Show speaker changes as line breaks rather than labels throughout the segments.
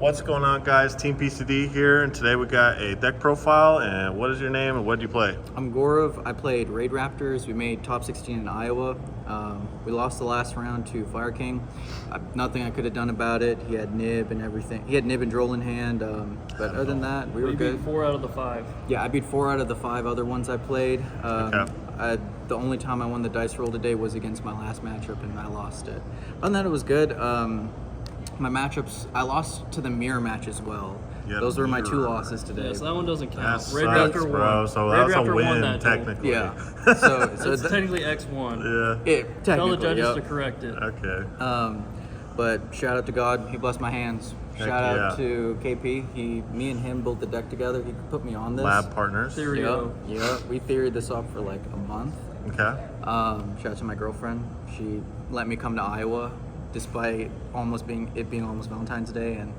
What's going on, guys? Team PCD here, and today we got a deck profile. And what is your name and what do you play?
I'm Gaurav. I played Raidraptors. We made top 16 in Iowa. We lost the last round to Fire King. Nothing I could have done about it. He had nib and everything. He had nib and droll in hand. But other than that, we were good.
Beat 4 out of the 5.
Yeah, I beat 4 out of the 5 other ones I played. The only time I won the dice roll today was against my last matchup, and I lost it. Other than that, it was good. My matchups, I lost to the mirror match as well.
Yeah,
those were my 2 losses today.
Yeah, so that one doesn't count.
That sucks, bro. So that's a win, technically.
Yeah.
So it's technically X1.
Yeah.
Tell the judges to correct it.
Okay.
But shout out to God, he blessed my hands.
Heck
Shout out to KP. Me and him built the deck together. He put me on this.
Lab partners.
Yeah. We theoried this up for like a month.
Okay.
Shout out to my girlfriend. She let me come to Iowa, despite almost being almost Valentine's Day, and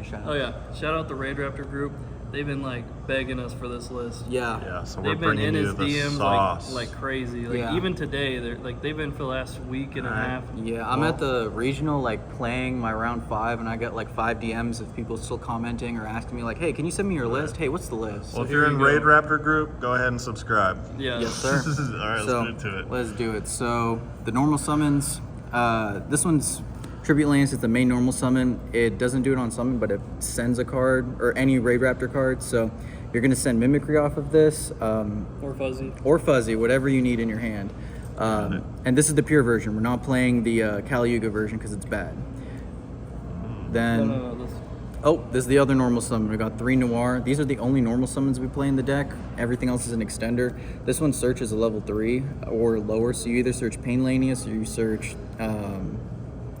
shout out.
Oh yeah, shout out the Raidraptor group. They've been like begging us for this list.
Yeah. So we're
They've been
bringing
in
you
his
the
DMs
sauce.
like crazy. Like even today, they've been for the last week and a half.
Yeah, I'm at the regional, like playing my round 5, and I get like 5 DMs of people still commenting or asking me like, "Hey, can you send me your list? Hey, what's the list?"
Well, if you're in Raidraptor group, go ahead and subscribe.
Yeah.
Yes, sir.
All right, let's get into it.
Let's do it. So the normal summons. This one's Tribute Lance is the main normal summon. It doesn't do it on summon, but it sends a card or any Raidraptor card. So you're going to send Mimicry off of this.
Or Fuzzy,
whatever you need in your hand. And this is the pure version. We're not playing the Kali Yuga version because it's bad. Then, this is the other normal summon. We got 3 Noir. These are the only normal summons we play in the deck. Everything else is an extender. This one searches a level 3 or lower. So you either search Painlanius or you search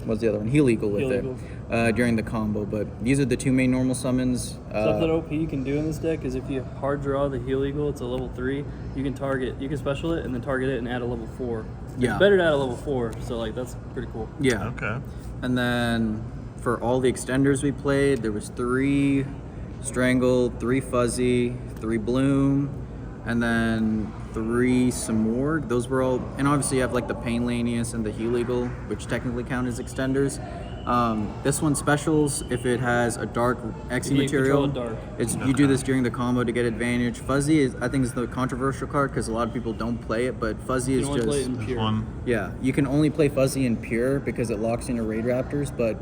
what's the other one? Heal Eagle with it during the combo. But these are the 2 main normal summons.
Stuff that OP you can do in this deck is if you hard draw the Heal Eagle, it's a level 3. You can special it and then target it and add a level 4.
Yeah.
It's better to add a level 4, so like that's pretty cool.
Yeah.
Okay.
And then for all the extenders we played, there was 3 Strangle, 3 Fuzzy, 3 Bloom, and then 3 Samord. Those were all, and obviously you have like the Painlanius and the Heal Eagle, which technically count as extenders. This one specials if it has a dark Xe material. You do this during the combo to get advantage. Fuzzy is, I think, is the controversial card because a lot of people don't play it, but Fuzzy is just
play it in pure.
Yeah, you can only play Fuzzy in pure because it locks into Raidraptors, but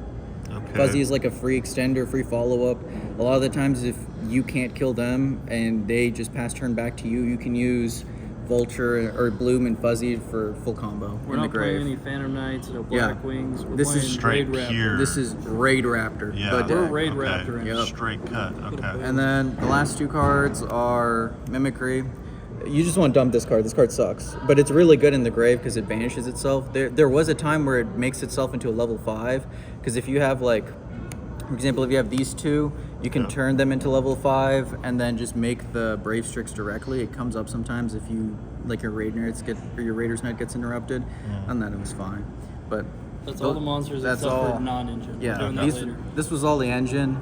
Fuzzy is like a free extender, free follow-up. A lot of the times if you can't kill them and they just pass turn back to you, you can use Vulture or Bloom and Fuzzy for full combo.
We're not playing any Phantom Knights, no Black Wings. We're
this is straight pure.
This is Raidraptor.
Yeah.
We're Raidraptor.
Okay. Straight cut. Okay.
And then the last 2 cards are Mimicry. You just want to dump this card. This card sucks. But it's really good in the grave because it vanishes itself. There was a time where it makes itself into a level 5. Because if you have like, for example, if you have these 2, you can turn them into level 5 and then just make the Brave Strix directly. It comes up sometimes if you, like your Raiders Net gets interrupted. And then it was fine. But
that's all the monsters except for non-engine.
Yeah, this was all the engine.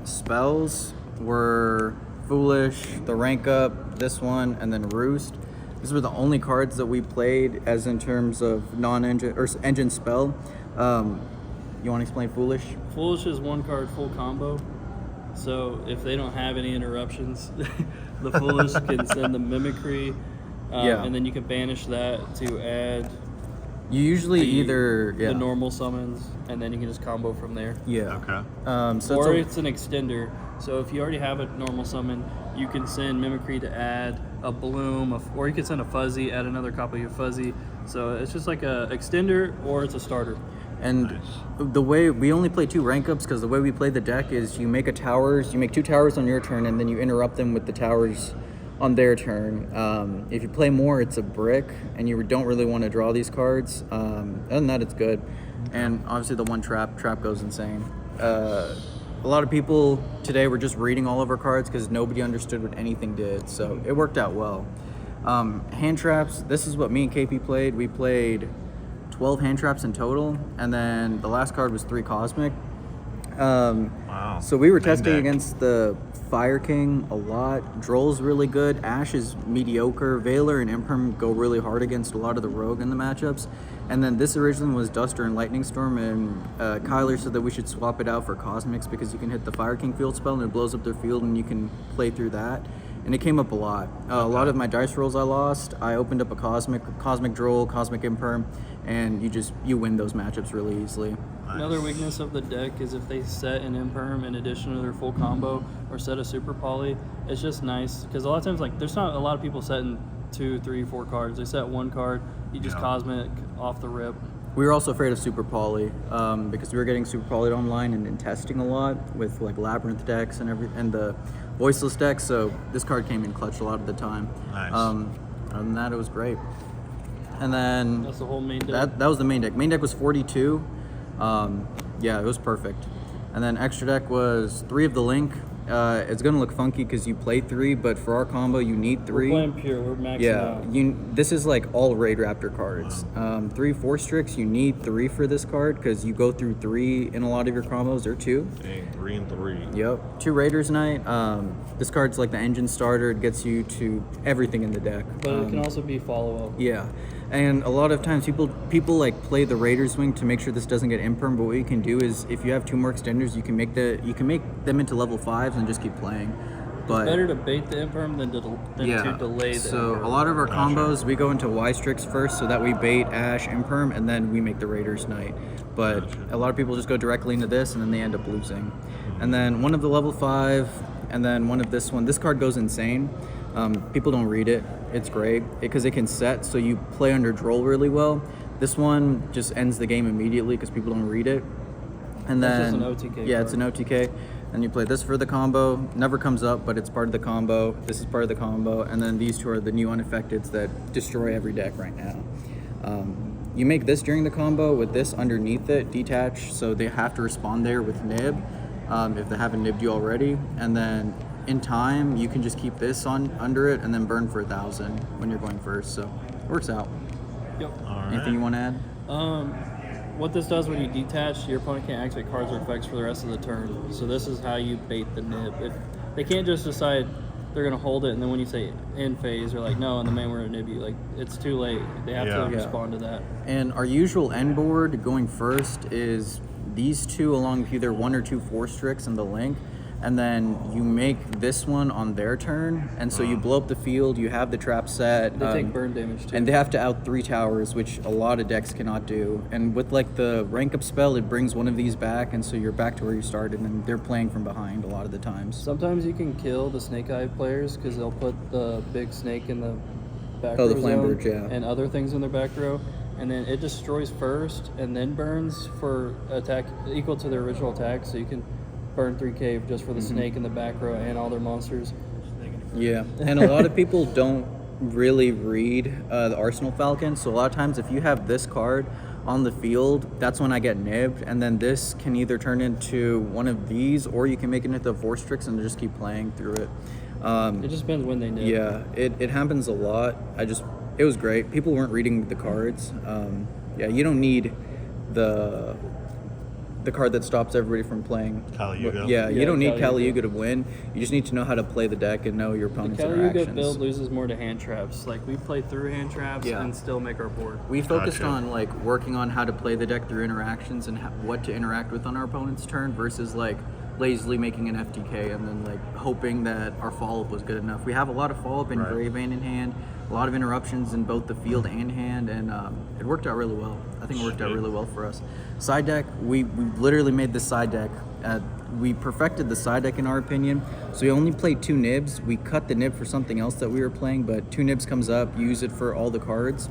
Spells were Foolish, the Rank Up, this one, and then Roost. These were the only cards that we played as in terms of non-engine or engine spell. You want to explain Foolish?
Foolish is 1 card full combo. So if they don't have any interruptions, the Foolish can send the Mimicry, and then you can banish that to add.
You usually the
normal summons, and then you can just combo from there.
Yeah.
Okay.
Or it's an extender. So if you already have a normal summon, you can send Mimicry to add a Bloom, or you can send a Fuzzy, add another copy of Fuzzy. So it's just like a extender, or it's a starter.
And the way we only play 2 rank ups because the way we play the deck is you make 2 towers on your turn, and then you interrupt them with the towers on their turn. If you play more, it's a brick, and you don't really want to draw these cards. Other than that, it's good. And obviously the 1 trap goes insane. A lot of people today were just reading all of our cards because nobody understood what anything did, so it worked out well. Hand traps, this is what me and KP played. We played 12 hand traps in total, and then the last card was 3 Cosmic.
Wow.
So we were
Main
testing
deck.
against the Fire King a lot. Droll's really good. Ash is mediocre. Veiler and Imperm go really hard against a lot of the Rogue in the matchups. And then this originally was Duster and Lightning Storm, and Kyler said that we should swap it out for Cosmics because you can hit the Fire King field spell and it blows up their field and you can play through that. And it came up a lot. A lot of my dice rolls I lost. I opened up a Cosmic Droll, Cosmic Imperm, and you win those matchups really easily.
Another weakness of the deck is if they set an Imperm in addition to their full combo or set a Super Poly, it's just nice because a lot of times like there's not a lot of people setting 2, 3, 4 cards. They set one card, you just Cosmic off the rip.
We were also afraid of Super Poly because we were getting Super Polyed online and in testing a lot with like Labyrinth decks and the Voiceless decks. So this card came in clutch a lot of the time.
Nice.
Other than that, it was great. And then
That's the whole main deck.
that was the main deck. Main deck was 42. Yeah, it was perfect. And then extra deck was 3 of the Link. It's gonna look funky because you play 3, but for our combo you need 3.
We're playing pure. We're maxing out.
This is like all Raidraptor cards. 3 Force Strix, you need 3 for this card because you go through 3 in a lot of your combos, or 2.
Dang, 3 and 3.
Yep, 2 Raiders Knight. This card's like the engine starter. It gets you to everything in the deck.
But it can also be follow-up.
Yeah, and a lot of times people like play the Raiders Wing to make sure this doesn't get imperm. But what you can do is if you have 2 more extenders, you can make them into level 5s and just keep playing. But
Better to bait the Imperm than to delay the
so
Imperm.
a lot of our combos we go into Y Strix first so that we bait Ash Imperm and then we make the Raiders Knight. But a lot of people just go directly into this and then they end up losing. And then one of the level 5 and then one of this one. This card goes insane. People don't read it. It's great because it can set so you play under Droll really well. This one just ends the game immediately because people don't read it. And
That's
then
just an OTK
yeah,
card.
it's an OTK. And you play this for the combo. Never comes up, but it's part of the combo. This is part of the combo. And then these 2 are the new unaffecteds that destroy every deck right now. You make this during the combo with this underneath it, detach, so they have to respond there with nib if they haven't nibbed you already. And then in time, you can just keep this on under it and then burn for 1,000 when you're going first. So it works out.
Yep.
All right.
Anything you want to add?
What this does when you detach, your opponent can't activate cards or effects for the rest of the turn. So this is how you bait the nib. If they can't just decide they're gonna hold it, and then when you say end phase, they're like, no, in the main we're gonna nib you. Like it's too late. They have to respond to that.
And our usual end board going first is these 2 along with either 1 or 2 Force Strix and the Link. And then you make this one on their turn, and so you blow up the field. You have the trap set.
They take burn damage too.
And they have to out 3 towers, which a lot of decks cannot do. And with like the rank up spell, it brings one of these back, and so you're back to where you started. And they're playing from behind a lot of the times.
Sometimes you can kill the Snake Eye players because they'll put the big snake in the back
Oh,
row
the Flame Bird,
zone
yeah.
and other things in their back row, and then it destroys first and then burns for attack equal to their original attack. So you can burn 3k just for the snake in the back row and all their monsters.
Yeah, and a lot of people don't really read the Arsenal Falcon. So a lot of times, if you have this card on the field, that's when I get nibbed, and then this can either turn into one of these, or you can make it into the Force Strix and just keep playing through it.
It just depends when they nib.
Yeah, it happens a lot. It was great. People weren't reading the cards. Yeah, you don't need the card that stops everybody from playing.
Kali Yuga.
Yeah, you don't need
Kali
Kali
Yuga.
Yuga to win. You just need to know how to play the deck and know your
The
opponent's
Kali Yuga
interactions.
build loses more to hand traps. Like we play through hand traps
Yeah.
and still make our board.
We focused
Gotcha.
on like working on how to play the deck through interactions and what to interact with on our opponent's turn versus like lazily making an FTK and then like hoping that our follow-up was good enough. We have a lot of follow-up in
Right.
Gravebane in hand, a lot of interruptions in both the field and hand, and it worked out really well. I think it worked out really well for us. Side deck, we literally made this side deck. We perfected the side deck in our opinion. So we only played 2 nibs. We cut the nib for something else that we were playing, but 2 nibs comes up, you use it for all the cards.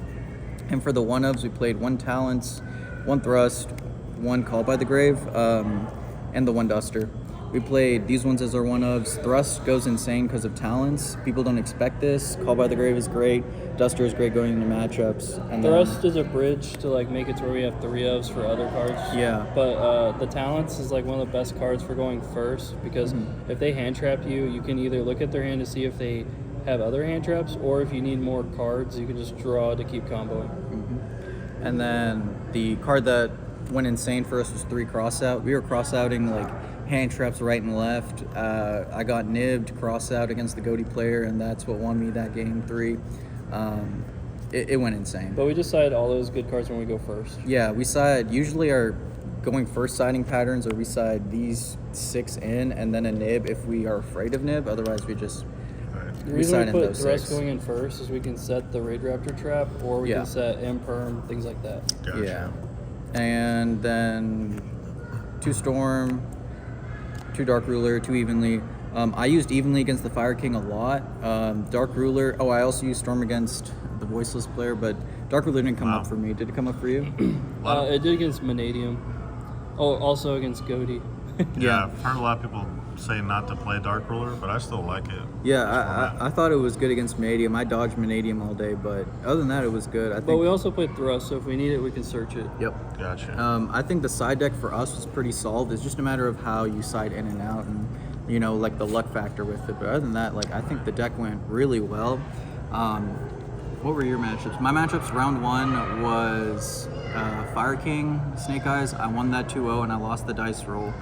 And for the 1-ofs, we played 1 Talents, 1 Thrust, 1 Call by the Grave, and the 1 Duster. We played these ones as our 1-ofs. Thrust goes insane because of Talents. People don't expect this. Call by the Grave is great. Duster is great going into matchups. And then-
Thrust is a bridge to like make it to where we have 3-ofs for other cards.
Yeah.
But the Talents is like one of the best cards for going first because if they hand trap you, you can either look at their hand to see if they have other hand traps, or if you need more cards, you can just draw to keep comboing.
And then the card that went insane for us was 3 cross out. We were cross outing like hand traps right and left. I got nibbed cross out against the Goaty player, and that's what won me that game 3. It went insane.
But we decide all those good cards when we go first.
Yeah, we side usually our going first siding patterns, or we side these 6 in and then a nib if we are afraid of nib. Otherwise, we just
The
we
reason
side
we
in
put
those
thrust
6.
going in first is we can set the Raidraptor trap, or we
Yeah.
can set imperm, things like that.
Gotcha.
Yeah, and then 2 storm, 2 dark ruler, 2 evenly. I used evenly against the Fire King a lot. Dark ruler. Oh, I also used storm against the voiceless player, but dark ruler didn't come
Wow.
up for me. Did it come up for you?
It did against Vanadium. Oh, also against Goaty.
Yeah, I've heard a lot of people say not to play Dark Ruler, but I still like it.
Yeah, I thought it was good against Vanadium. I dodged Vanadium all day, but other than that, it was good. I think.
But we also played thrust, so if we need it, we can search it.
Yep.
Gotcha.
I think the side deck for us was pretty solved. It's just a matter of how you side in and out, and like the luck factor with it. But other than that, like I think the deck went really well. What were your matchups? My matchups round 1 was Fire King, Snake Eyes. I won that 2-0 and I lost the dice roll.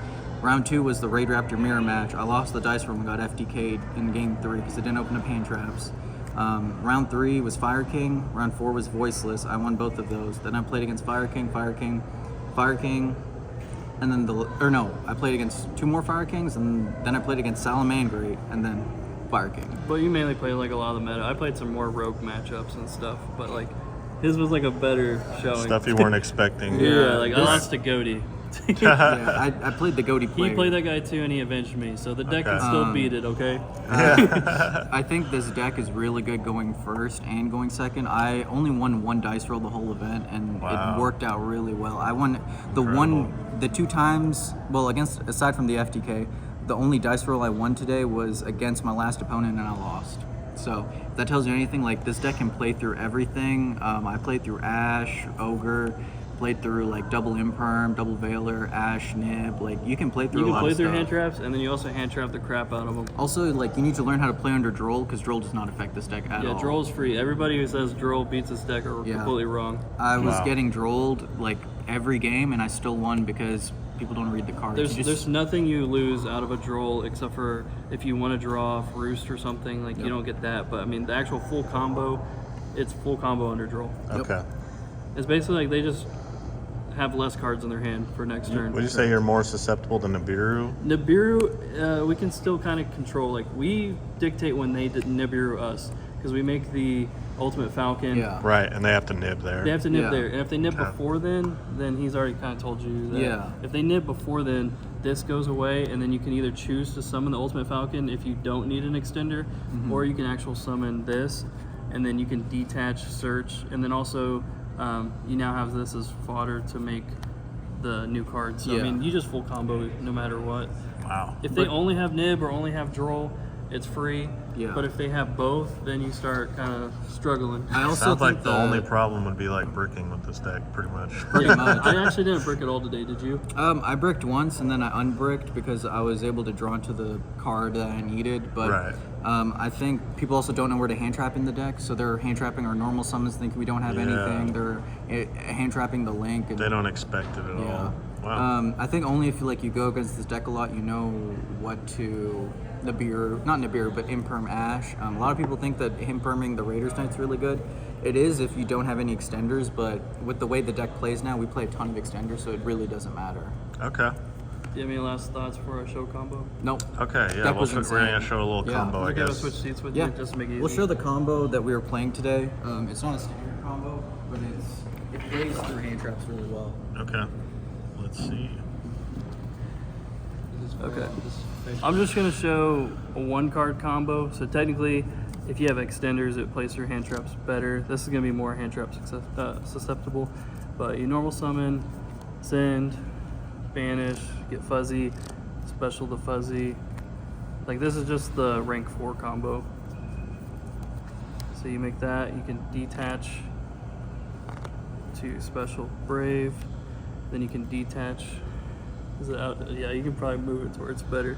Round 2 was the Raidraptor mirror match. I lost the dice roll and got FDK'd in game 3 because it didn't open up hand traps. Round 3 was Fire King. Round 4 was Voiceless. I won both of those. Then I played against Fire King, and then I played against 2 more Fire Kings, and then I played against Salamangreat, and then Fire King.
But you mainly played like a lot of the meta. I played some more rogue matchups and stuff, but like his was like a better showing.
Stuff you weren't expecting.
Yeah, like I lost to Goaty.
Yeah, I played the Goaty player.
He played that guy too, and he avenged me. So the deck
Okay.
can still beat it, okay?
I think this deck is really good going first and going second. I only won 1 dice roll the whole event, and
Wow.
it worked out really well. I won
Incredible.
the 2 times. Well, aside from the FTK, the only dice roll I won today was against my last opponent, and I lost. So if that tells you anything, like this deck can play through everything. I played through Ash, Ogre. Played through like double imperm, double veiler, ash, nib. Like you can play through
You
a
can
lot
play
of
through
stuff.
hand traps, and then you also hand trap the crap out of them.
Also, like you need to learn how to play under Droll because Droll does not affect this deck at all.
Yeah, Droll's free. Everybody who says Droll beats this deck are
Yeah.
completely wrong.
I was
Wow.
getting Drolled like every game, and I still won because people don't read the cards.
There's nothing you lose out of a Droll except for if you want to draw off Roost or something. Like you don't get that. But I mean, the actual full combo, it's full combo under Droll.
Okay.
It's basically like they just have less cards in their hand for next turn.
Would you say you're more susceptible to Nibiru?
Nibiru, we can still kind of control. Like we dictate when they Nibiru us because we make the Ultimate Falcon.
Yeah.
Right, and they have to nib there.
They have to nib
Yeah.
there, and if they nib
Okay.
before then he's already kind of told you that.
Yeah.
If they nib before then, this goes away, and then you can either choose to summon the Ultimate Falcon if you don't need an extender, or you can actually summon this, and then you can detach, search, and then also you now have this as fodder to make the new card. So I
Yeah.
mean, you just full combo no matter what.
Wow.
If they only have nib or only have droll, it's free.
Yeah.
But if they have both, then you start kind of struggling.
I also
Sounds
think
like the only problem would be like bricking with this deck, pretty much.
pretty much.
I actually didn't brick it all today. Did you?
I bricked once and then I unbricked because I was able to draw into the card that I needed. But
Right.
I think people also don't know where to hand trap in the deck, so they're hand trapping our normal summons, thinking we don't have
Yeah.
anything. They're hand trapping the link. And,
They don't expect it at
yeah.
all. Wow.
I think only if you go against this deck a lot, you know what to not Nibiru, but Imperm Ash. A lot of people think that Imperming the Raiders Knight's really good. It is if you don't have any extenders, but with the way the deck plays now, we play a ton of extenders, so it really doesn't matter.
Okay.
Do you have any last thoughts for our show combo?
Nope.
Okay, yeah,
Deck
we're
was
gonna
insane.
show a little
Yeah.
combo, I
Okay, let's
guess.
switch seats with
Yeah,
you just to make it easy.
we'll show the combo that we were playing today. It's not a standard combo, but it plays through hand traps really well.
Okay. Let's see.
Okay. I'm just going to show a 1-card combo. So technically, if you have extenders, it plays your hand traps better. This is going to be more hand trap susceptible. But you normal summon, send, banish, get fuzzy, special to fuzzy. Like this is just the rank 4 combo. So you make that, you can detach to special brave, then you can detach. Is it out? Yeah, you can probably move it to where it's better.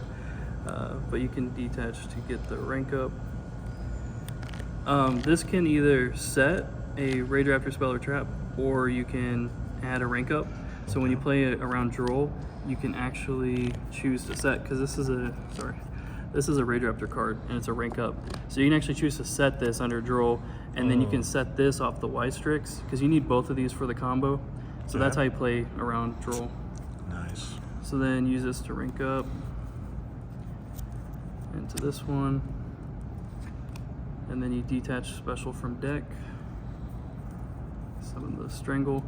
But you can detach to get the rank up. This can either set a Raidraptor spell or trap, or you can add a rank up. So when you play it around droll, you can actually choose to set, because this is a Raidraptor card and it's a rank up. So you can actually choose to set this under droll, and then you can set this off the Y-Strix, because you need both of these for the combo. So that's how you play around droll.
Nice.
So then use this to rank up into this one, and then you detach special from deck. Summon the Strangle.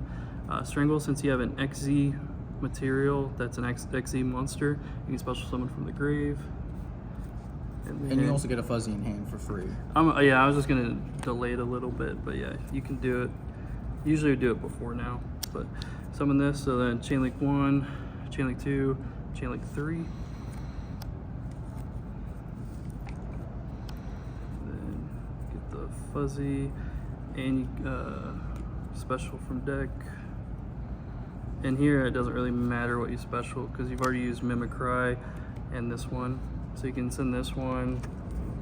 Strangle, since you have an XZ material that's an XZ monster, you can special summon from the grave.
And you also get a fuzzy in hand for free.
Yeah, I was just gonna delay it a little bit, but yeah, you can do it. Usually we do it before now, but summon this. So then Chain Link 1, Chain Link 2, Chain Link 3. Then get the fuzzy and special from deck. And here it doesn't really matter what you special, because you've already used Mimicry and this one. So you can send this one,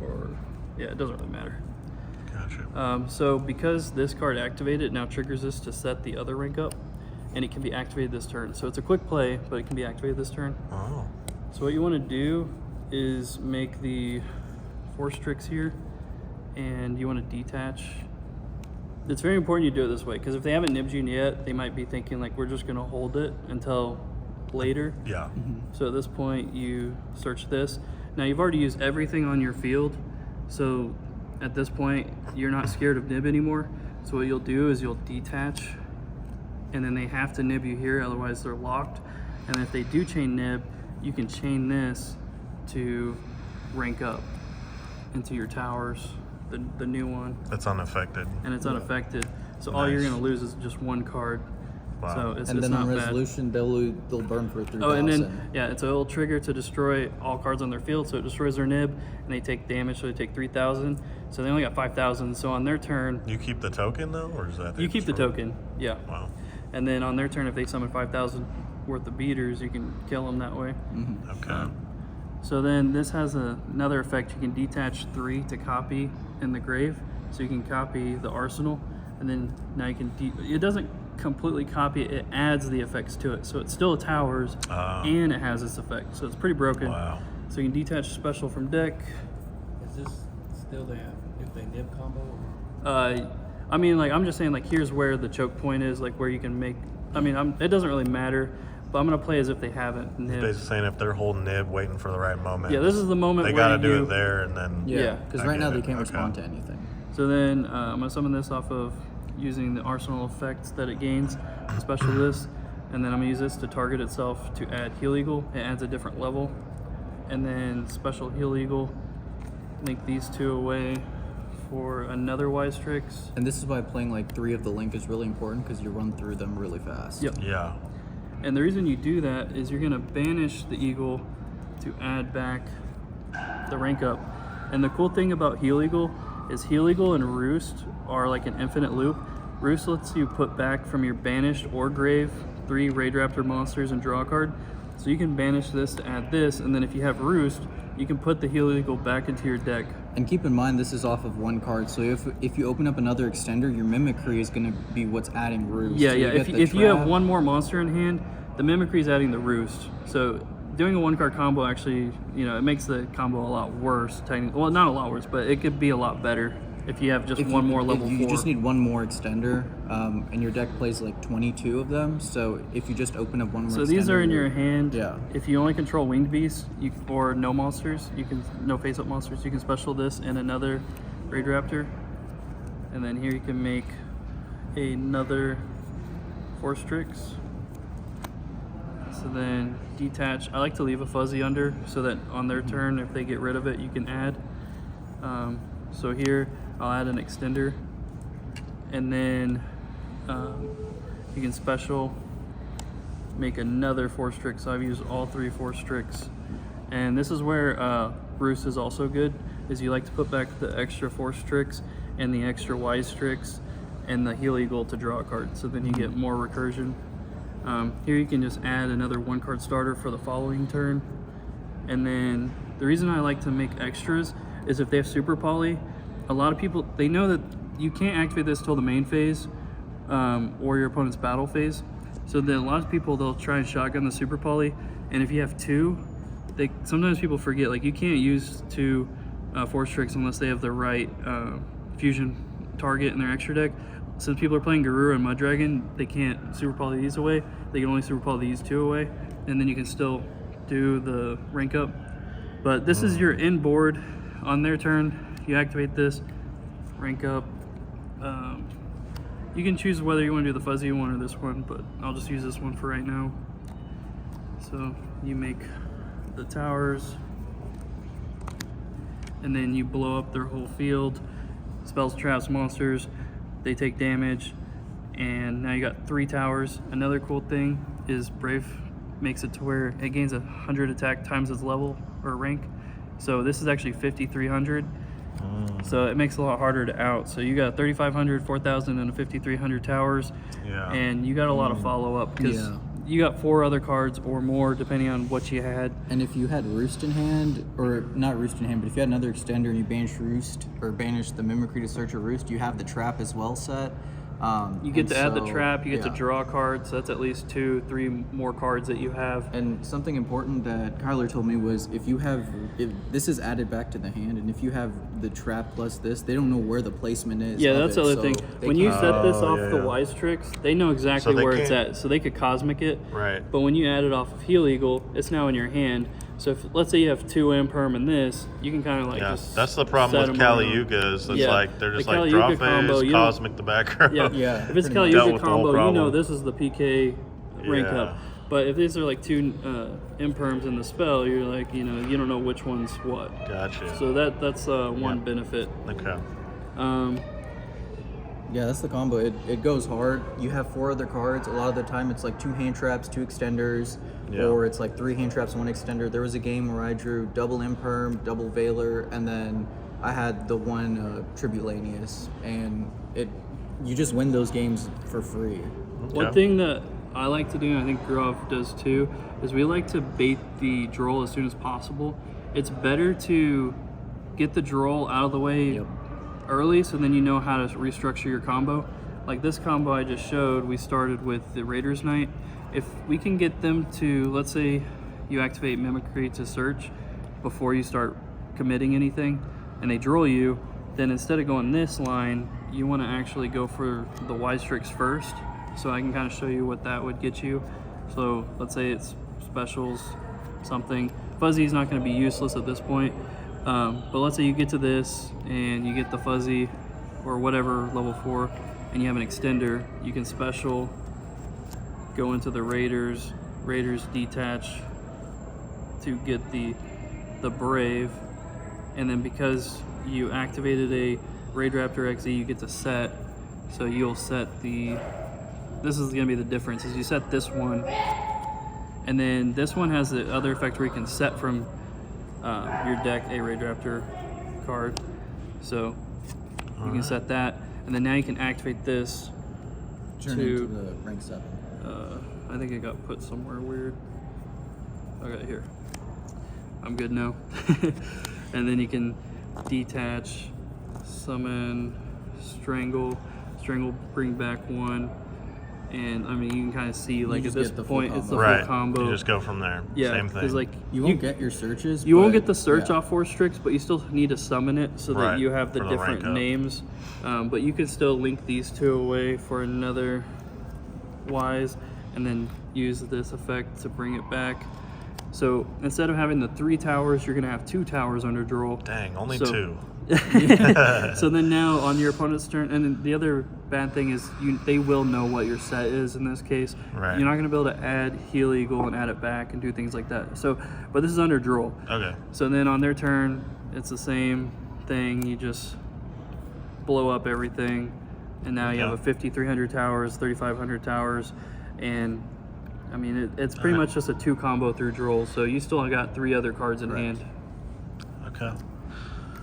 or yeah, it doesn't really matter.
Gotcha.
So because this card activated, it now triggers this to set the other rank up, and it can be activated this turn. So it's a quick play, but it can be activated this turn.
Oh.
So what you want to do is make the 4 Strix here, and you want to detach. It's very important you do it this way, because if they haven't nibbed you yet, they might be thinking like, we're just going to hold it until later.
Yeah.
So at this point you search this. Now you've already used everything on your field, so at this point you're not scared of nib anymore. So what you'll do is you'll detach, and then they have to nib you here, otherwise they're locked. And if they do chain nib, you can chain this to rank up into your towers, the new one.
That's unaffected.
And it's unaffected. So all you're
Nice.
gonna lose is just one card.
Wow.
So it's,
And
it's
then
not
on
bad.
resolution, they'll burn for 3,000.
Oh, and then, yeah, it's a little trigger to destroy all cards on their field, so it destroys their nib, and they take damage, so they take 3,000. So they only got 5,000, so on their turn,
You keep the token though, or is that?
you keep the
destroy?
token, yeah.
Wow.
And then on their turn, if they summon 5,000 worth of beaters, you can kill them that way.
Okay.
So then this has another effect. You can detach 3 to copy in the grave, so you can copy the arsenal, and then now you can, it doesn't completely copy it, it adds the effects to it. So it's still towers, and it has this effect. So it's pretty broken.
Wow.
So you can detach special from deck.
Is this still the if they nib combo?
I mean, like, I'm just saying, like, here's where the choke point is, like, where you can make, I mean, it doesn't really matter, but I'm going to play as if they haven't nibbed.
Basically saying if they're holding nib, waiting for the right moment.
Yeah, this is the moment
They
where
gotta do
you-
it there, and then.
Yeah.
Because
I
right
get
now they
it.
can't
Okay.
respond to anything.
So then I'm going to summon this off of using the arsenal effects that it gains, special this, and then I'm going to use this to target itself to add Heal Eagle. It adds a different level. And then special Heal Eagle, link these 2 away for another Y-Strix.
And this is why playing like 3 of the link is really important, because you run through them really fast.
Yep.
Yeah.
And the reason you do that is you're going to banish the Eagle to add back the rank up. And the cool thing about Heal Eagle is Heal Eagle and Roost are like an infinite loop. Roost lets you put back from your banished or grave 3 Raidraptor monsters and draw a card. So you can banish this to add this, and then if you have Roost, you can put the Heal Eagle back into your deck.
And keep in mind, this is off of 1 card, so if you open up another extender, your Mimicry is going to be what's adding Roost.
Yeah,
So
yeah.
get the
If you have
trap.
1 more monster in hand, the Mimicry is adding the Roost. So doing a 1-card combo actually, you know, it makes the combo a lot worse. Technically, well, not a lot worse, but it could be a lot better if you have just
If
one more level
if you
4.
just need 1 more extender, and your deck plays like 22 of them. So if you just open up 1 more
So
extender,
these are in
you're-
your hand.
Yeah.
If you only control winged beasts, or no monsters, you can no face-up monsters. You can special this and another Raidraptor, and then here you can make another 4 Strix. So then detach. I like to leave a fuzzy under so that on their turn, if they get rid of it, you can add. So here I'll add an extender, and then you can special make another 4 Strix. So I've used all 3 4 Strix, and this is where Roost is also good. Is you like to put back the extra 4 Strix and the extra Y Strix and the Heal Eagle to draw a card. So then you get more recursion. Here you can just add another 1-card starter for the following turn. And then the reason I like to make extras is if they have Super Poly, a lot of people, they know that you can't activate this till the main phase or your opponent's battle phase. So then a lot of people, they'll try and shotgun the super poly, and if you have two, sometimes people forget, like you can't use two force tricks unless they have the right fusion target in their extra deck. Since people are playing Garura and Mud Dragon, they can't super poly these away. They can only super poly these two away, and then you can still do the rank up. But this is your inboard. On their turn, you activate this, rank up. You can choose whether you want to do the fuzzy one or this one, but I'll just use this one for right now. So you make the towers, and then you blow up their whole field. Spells, traps, monsters, they take damage, and now you got 3 towers. Another cool thing is Brave makes it to where it gains 100 attack times its level or rank. So this is actually 5,300. So it makes it a lot harder to out. So you got 3,500, 4,000, and a 5,300 towers.
Yeah.
And you got a lot of follow up because you got 4 other cards or more depending on what you had.
And if you had Roost in hand, or not Roost in hand, but if you had another extender and you banished Roost or banished the Mimicry to search a Roost, you have the trap as well set.
You get to add the trap, you get to draw cards, so that's at least 2, 3 more cards that you have.
And something important that Kyler told me was if this is added back to the hand, and if you have the trap plus this, they don't know where the placement is.
Yeah, that's the other thing. When you set this off the
yeah.
Wise Tricks, they know exactly where it's at, so they could Cosmic it.
Right.
But when you add it off of Heal Eagle, it's now in your hand. So if, let's say you have 2 Imperm and this, you can kind of like just
that's the problem with Kali Yugas. It's like they're just
the
like
Kali
draw
Yuga combo,
phase, Cosmic the back row.
Yeah,
if it's
pretty
Kali
much. Dealt
Yuga
with the whole
combo, you know
problem.
this is the PK rank
Yeah.
up. But if these are like 2 Imperms in the spell, you're like, you don't know which one's what.
Gotcha.
So that's one benefit.
Okay.
Yeah, that's the combo. It goes hard. You have 4 other cards. A lot of the time it's like 2 hand traps, 2 extenders, or it's like 3 hand traps, 1 extender. There was a game where I drew double Imperm, double Veiler, and then I had the one Tribulanius, and you just win those games for free.
One thing that I like to do, and I think Gaurav does too, is we like to bait the droll as soon as possible. It's better to get the droll out of the way early, so then you know how to restructure your combo. Like this combo I just showed, we started with the Raiders Knight. If we can get them to, let's say you activate Mimicry to search before you start committing anything, and they droll you, then instead of going this line, you want to actually go for the Wise Tricks first. So I can kind of show you what that would get you. So let's say it's specials, something. Fuzzy is not going to be useless at this point. But let's say you get to this and you get the fuzzy or whatever level 4 and you have an extender, you can special, go into the Raiders detach to get the Brave, and then because you activated a Raidraptor XE, you get to set, so you'll set this is going to be the difference, is you set this one, and then this one has the other effect where you can set from your deck a Raidraptor card, so you can set that, and then now you can activate this
Turn
to
into the rank 7.
I think it got put somewhere weird. Okay, here. I'm good now. And then you can detach, summon, strangle, bring back 1. And I mean, you can kind of see, like, at this point, it's the full combo.
You just go from there.
Yeah,
Same thing.
because like
You won't get your searches.
you won't get the search off Force Tricks, but you still need to summon it so that you have the
for the
different
rank up.
names. But you can still link these 2 away for another Wise, and then use this effect to bring it back. So instead of having the 3 towers, you're gonna have 2 towers under droll.
Dang, only
So-
2.
So then now on your opponent's turn, and then the other bad thing is they will know what your set is in this case.
Right.
You're not going to be able to add Heal Eagle and add it back and do things like that. So, but this is under droll.
Okay.
So then on their turn, it's the same thing. You just blow up everything, and now you have a 5,300 towers, 3,500 towers, and I mean it's pretty much just a 2 combo through droll. So you still got 3 other cards in hand.
Okay.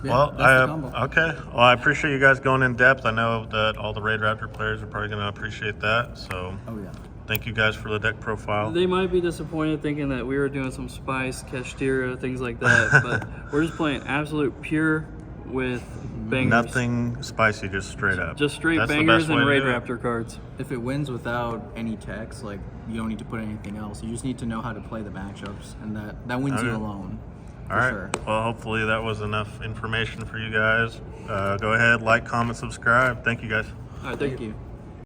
Yeah,
Well,
that's the combo.
okay. Well, I appreciate you guys going in depth. I know that all the Raidraptor players are probably going to appreciate that. So,
Oh yeah.
thank you guys for the deck profile.
They might be disappointed thinking that we were doing some spice, Kashtira, things like that, but we're just playing absolute pure with bangers.
Nothing spicy, just straight up.
Just straight
That's the
bangers
best
and
way to do it.
Raidraptor cards.
If it wins without any text, like you don't need to put anything else. You just need to know how to play the matchups, and that wins you
Okay.
alone.
All right.
Sure.
Well, hopefully that was enough information for you guys. Go ahead, like, comment, subscribe. Thank you guys.
All right,
Thank you.